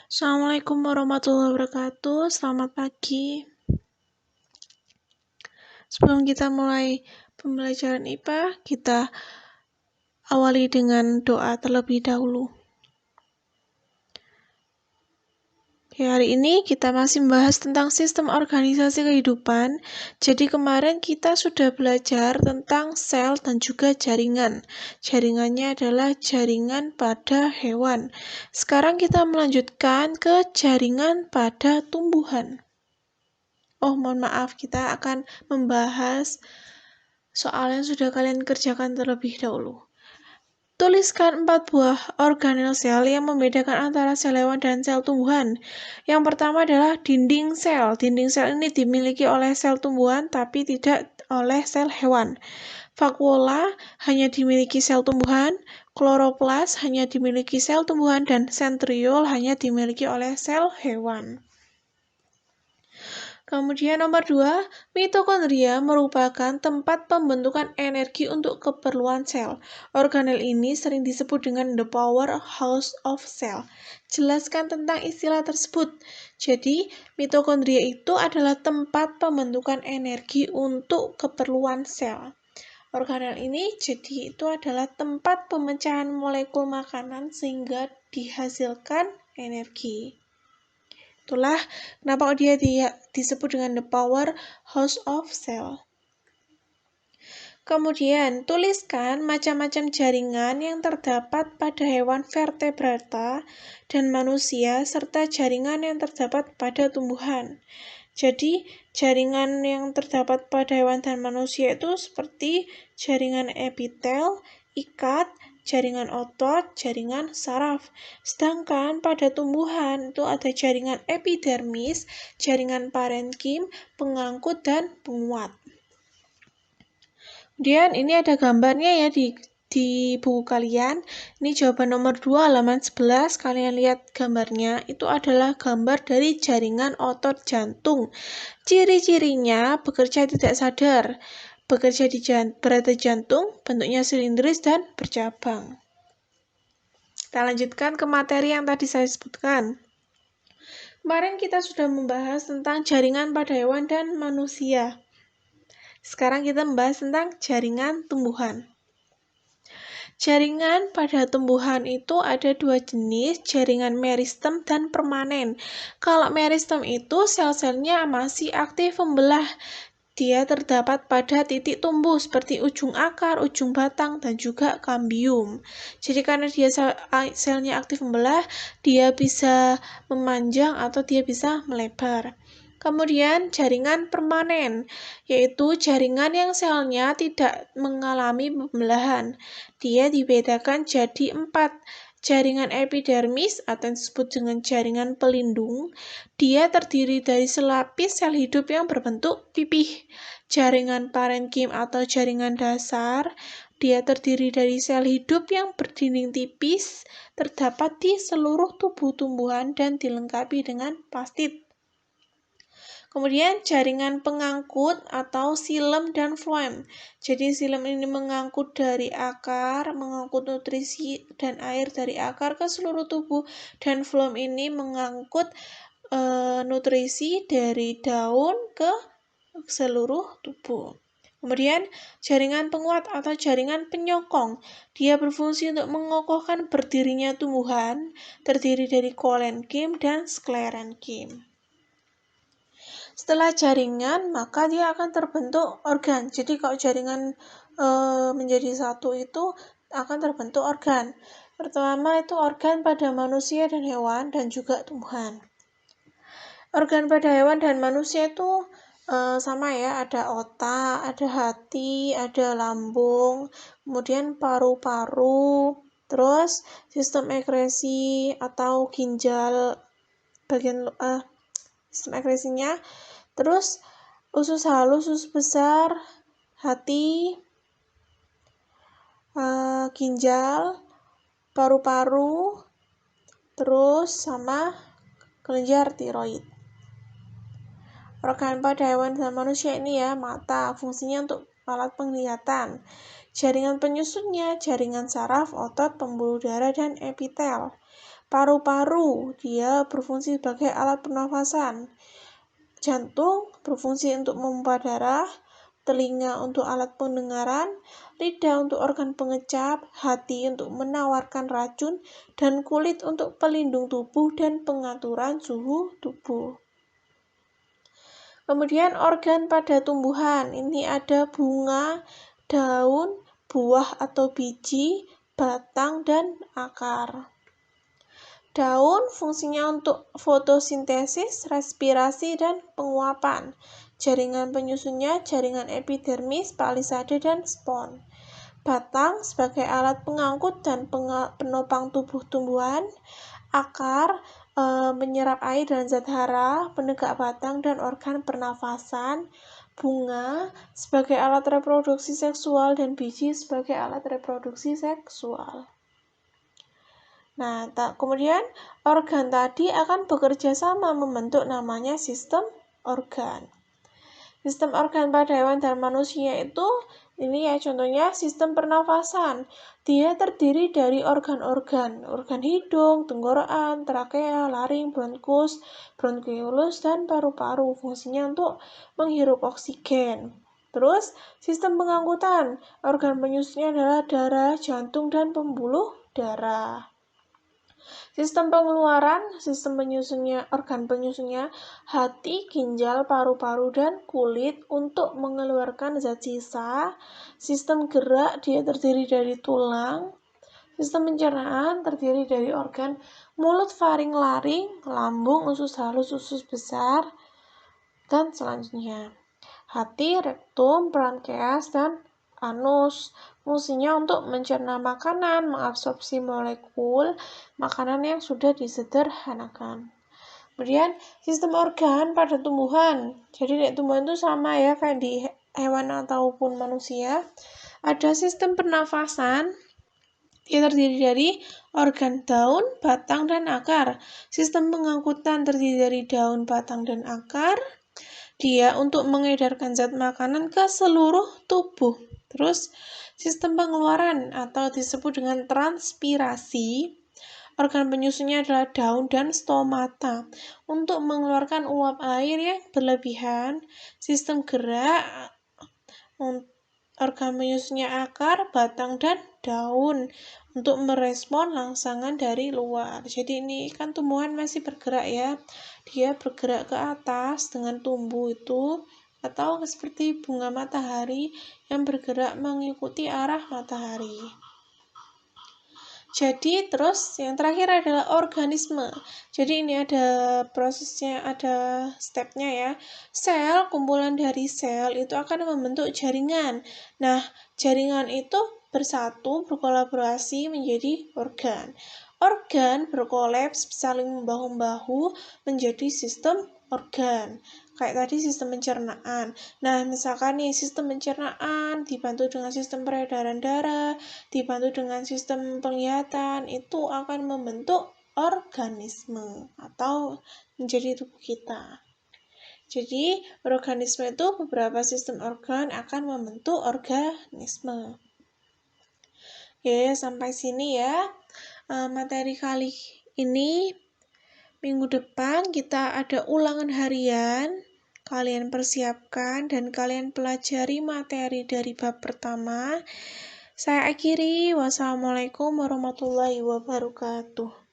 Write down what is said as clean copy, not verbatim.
Assalamualaikum warahmatullahi wabarakatuh. Selamat pagi. Sebelum kita mulai pembelajaran IPA, kita awali dengan doa terlebih dahulu. Hari ini kita masih membahas tentang sistem organisasi kehidupan. Jadi kemarin kita sudah belajar tentang sel dan juga jaringan. Jaringannya adalah jaringan pada hewan. Sekarang kita melanjutkan ke jaringan pada tumbuhan. Mohon maaf, kita akan membahas soal yang sudah kalian kerjakan terlebih dahulu. Tuliskan 4 buah organel sel yang membedakan antara sel hewan dan sel tumbuhan. Yang pertama adalah dinding sel. Dinding sel ini dimiliki oleh sel tumbuhan tapi tidak oleh sel hewan. Vakuola hanya dimiliki sel tumbuhan, kloroplas hanya dimiliki sel tumbuhan, dan sentriol hanya dimiliki oleh sel hewan. Kemudian nomor 2, mitokondria merupakan tempat pembentukan energi untuk keperluan sel. Organel ini sering disebut dengan the powerhouse of cell. Jelaskan tentang istilah tersebut. Jadi, mitokondria itu adalah tempat pembentukan energi untuk keperluan sel. Organel ini jadi itu adalah tempat pemecahan molekul makanan sehingga dihasilkan energi. Itulah kenapa dia disebut dengan the powerhouse of cell. Kemudian, tuliskan macam-macam jaringan yang terdapat pada hewan vertebrata dan manusia, serta jaringan yang terdapat pada tumbuhan. Jadi, jaringan yang terdapat pada hewan dan manusia itu seperti jaringan epitel, ikat, jaringan otot, jaringan saraf. Sedangkan pada tumbuhan itu ada jaringan epidermis, jaringan parenkim, pengangkut, dan penguat. Kemudian ini ada gambarnya ya di buku kalian. Ini jawaban nomor 2 halaman 11. Kalian lihat gambarnya, itu adalah gambar dari jaringan otot jantung. Ciri-cirinya bekerja tidak sadar, bekerja di berada jantung, bentuknya silindris dan bercabang. Kita lanjutkan ke materi yang tadi saya sebutkan. Kemarin kita sudah membahas tentang jaringan pada hewan dan manusia. Sekarang kita membahas tentang jaringan tumbuhan. Jaringan pada tumbuhan itu ada 2 jenis, jaringan meristem dan permanen. Kalau meristem itu sel-selnya masih aktif membelah. Dia terdapat pada titik tumbuh seperti ujung akar, ujung batang, dan juga kambium. Jadi karena dia selnya aktif membelah, dia bisa memanjang atau dia bisa melebar. Kemudian jaringan permanen, yaitu jaringan yang selnya tidak mengalami pembelahan. Dia dibedakan jadi 4. Jaringan epidermis atau disebut dengan jaringan pelindung, dia terdiri dari selapis sel hidup yang berbentuk pipih. Jaringan parenkim atau jaringan dasar, dia terdiri dari sel hidup yang berdinding tipis, terdapat di seluruh tubuh tumbuhan dan dilengkapi dengan plastid. Kemudian jaringan pengangkut atau silem dan floem. Jadi silem ini mengangkut dari akar, mengangkut nutrisi dan air dari akar ke seluruh tubuh, dan floem ini mengangkut nutrisi dari daun ke seluruh tubuh. Kemudian jaringan penguat atau jaringan penyokong. Dia berfungsi untuk mengokohkan berdirinya tumbuhan, terdiri dari kolenkim dan sklerenkim. Setelah jaringan, maka dia akan terbentuk organ. Jadi kalau jaringan menjadi satu itu akan terbentuk organ. Pertama itu organ pada manusia dan hewan dan juga tumbuhan. Organ pada hewan dan manusia itu sama ya, ada otak, ada hati, ada lambung, kemudian paru-paru, terus sistem ekresi atau ginjal bagian sistem ekresinya, terus usus halus, usus besar, hati, ginjal, paru-paru, terus sama kelenjar tiroid. Organ pada hewan dan manusia ini ya, mata, fungsinya untuk alat penglihatan. Jaringan penyusunnya, jaringan saraf, otot, pembuluh darah, dan epitel. Paru-paru, dia berfungsi sebagai alat pernafasan. Jantung berfungsi untuk memompa darah, telinga untuk alat pendengaran, lidah untuk organ pengecap, hati untuk menawarkan racun, dan kulit untuk pelindung tubuh dan pengaturan suhu tubuh. Kemudian organ pada tumbuhan, ini ada bunga, daun, buah atau biji, batang, dan akar. Daun fungsinya untuk fotosintesis, respirasi, dan penguapan. Jaringan penyusunnya jaringan epidermis, palisade, dan spons. Batang sebagai alat pengangkut dan penopang tubuh tumbuhan. Akar menyerap air dan zat hara, penegak batang dan organ pernafasan. Bunga sebagai alat reproduksi seksual dan biji sebagai alat reproduksi seksual. Nah, kemudian organ tadi akan bekerja sama membentuk namanya sistem organ. Sistem organ pada hewan dan manusia itu, ini ya contohnya sistem pernafasan. Dia terdiri dari organ hidung, tenggorokan, trakea, laring, bronkus, bronkiolus, dan paru-paru. Fungsinya untuk menghirup oksigen. Terus, sistem pengangkutan. Organ penyusunnya adalah darah, jantung, dan pembuluh darah. Sistem pengeluaran, organ penyusunnya hati, ginjal, paru-paru, dan kulit untuk mengeluarkan zat sisa. Sistem gerak, dia terdiri dari tulang. Sistem pencernaan terdiri dari organ mulut, faring, laring, lambung, usus halus, usus besar, dan selanjutnya. Hati, rektum, pankreas, dan anus. Fungsinya untuk mencerna makanan, mengabsorpsi molekul makanan yang sudah disederhanakan. Kemudian sistem organ pada tumbuhan. Jadi di tumbuhan itu sama ya kayak di hewan ataupun manusia. Ada sistem pernafasan. Dia terdiri dari organ daun, batang, dan akar. Sistem pengangkutan terdiri dari daun, batang, dan akar. Dia untuk mengedarkan zat makanan ke seluruh tubuh. Terus, sistem pengeluaran atau disebut dengan transpirasi. Organ penyusunnya adalah daun dan stomata untuk mengeluarkan uap air yang berlebihan. Sistem gerak, organ penyusunnya akar, batang, dan daun untuk merespon rangsangan dari luar. Jadi ini kan tumbuhan masih bergerak ya. Dia bergerak ke atas dengan tumbuh itu, atau seperti bunga matahari yang bergerak mengikuti arah matahari. Jadi terus yang terakhir adalah organisme. Jadi ini ada prosesnya, ada stepnya ya. Sel, kumpulan dari sel itu akan membentuk jaringan. Nah, jaringan itu bersatu, berkolaborasi menjadi organ. Organ berkolaps saling membahu-membahu menjadi sistem organ. Kayak tadi sistem pencernaan. Nah, misalkan nih sistem pencernaan dibantu dengan sistem peredaran darah, dibantu dengan sistem penglihatan, itu akan membentuk organisme atau menjadi tubuh kita. Jadi, organisme itu beberapa sistem organ akan membentuk organisme. Oke, sampai sini ya materi kali ini. Minggu depan kita ada ulangan harian. Kalian persiapkan dan kalian pelajari materi dari bab pertama. Saya akhiri. Wassalamualaikum warahmatullahi wabarakatuh.